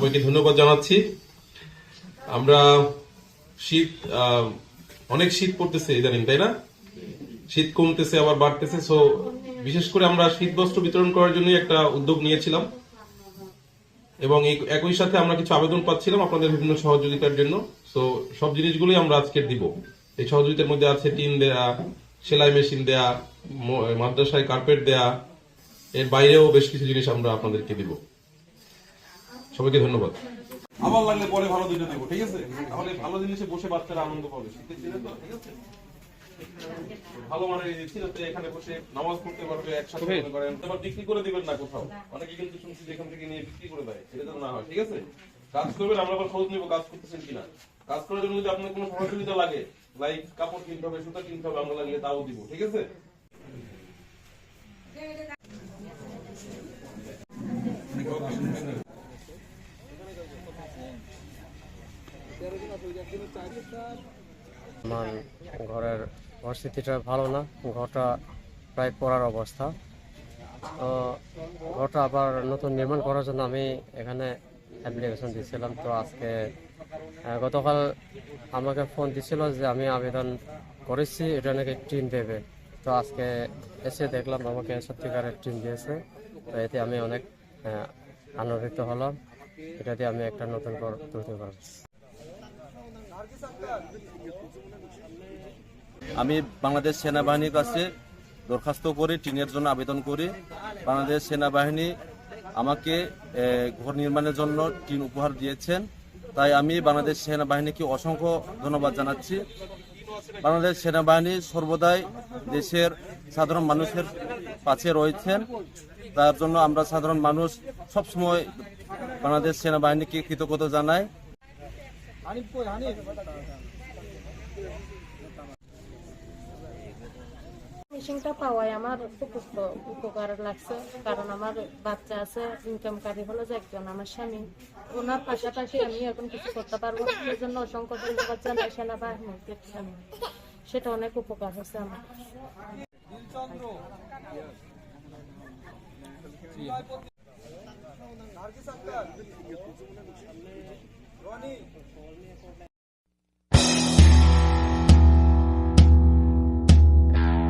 সবাইকে ধন্যবাদ জানাচ্ছি। আমরা শীত অনেক শীত পড়তেছে ইদানিং, তাই না? শীত কমতেছে আবার বাড়তেছে। সো বিশেষ করে আমরা শীত বস্ত্র বিতরণ করার জন্য একটা উদ্যোগ নিয়েছিলাম এবং একই সাথে আমরা কিছু আবেদন পাচ্ছিলাম আপনাদের বিভিন্ন সহযোগিতার জন্য। সো সব জিনিসগুলোই আমরা আজকে দিব। এই সহযোগিতার মধ্যে আছে টিন দেয়া, সেলাই মেশিন দেয়া, মাদ্রাসায় কার্পেট দেয়া, এর বাইরেও বেশ কিছু জিনিস আমরা আপনাদেরকে দিব। সবাইকে ধন্যবাদ। আবার লাগলে পরে ভালো দুটো দেবো, ঠিক আছে? তাহলে ভালো জিনিসে বসে বাচ্চারা আনন্দ পাবে। শীতের দিনে তো, ঠিক আছে? ভালো মানের দিচ্ছি যাতে এখানে বসে নামাজ পড়তে পারবে একসাথে করেন। এবার বিক্রি করে দিবেন না কোথাও। অনেকে কিন্তু শুনছি যে এখান থেকে নিয়ে বিক্রি করে দেয়, সেটা যেন না হয়, ঠিক আছে? কাজ করবেন, আমরা আবার খোঁজ নিবো কাজ করতেছেন কিনা। কাজ করার জন্য যদি আপনার কোনো সহযোগিতা লাগে, লাইক কাপড় কিনতে হবে, সুতা কিনতে হবে, আমরা লাগলে তাও দিব, ঠিক আছে? আমার ঘরের পরিস্থিতিটা ভালো না, ঘরটা প্রায় পড়ার অবস্থা। তো ঘরটা আবার নতুন নির্মাণ করার জন্য আমি এখানে অ্যাপ্লিকেশন দিয়েছিলাম। তো আজকে গতকাল আমাকে ফোন দিছিল যে আমি আবেদন করেছি, এটা নাকি টিন দেবে। তো আজকে এসে দেখলাম আমাকে সত্যিকারের টিন দিয়েছে। তো এতে আমি অনেক আনন্দিত হলাম। এটা দিয়ে আমি একটা নতুন ঘর তুলতে পারব। আমি বাংলাদেশ সেনাবাহিনীর কাছে দরখাস্ত করে টিনের জন্য আবেদন করি। বাংলাদেশ সেনাবাহিনী আমাকে ঘর নির্মাণের জন্য টিন উপহার দিয়েছেন, তাই আমি বাংলাদেশ সেনাবাহিনীকে অসংখ্য ধন্যবাদ জানাচ্ছি। বাংলাদেশ সেনাবাহিনী সর্বদাই দেশের সাধারণ মানুষের পাশে রয়েছেন, তার জন্য আমরা সাধারণ মানুষ সবসময় বাংলাদেশ সেনাবাহিনীকে কৃতজ্ঞতা জানাই। মেশিনটা পাওয়ায় আমার খুব উপকার লাগছে, কারণ আমার বাচ্চা আছে, ইনকামকারী হলো যে একজন আমার স্বামী। ওনার পাশাপাশি আমি এখন কিছু করতে পারবো না, সেই জন্য অসংখ্য ধন্যবাদ জানাই সেনাবাহিনীকে। সেটা অনেক উপকার হয়েছে আমার।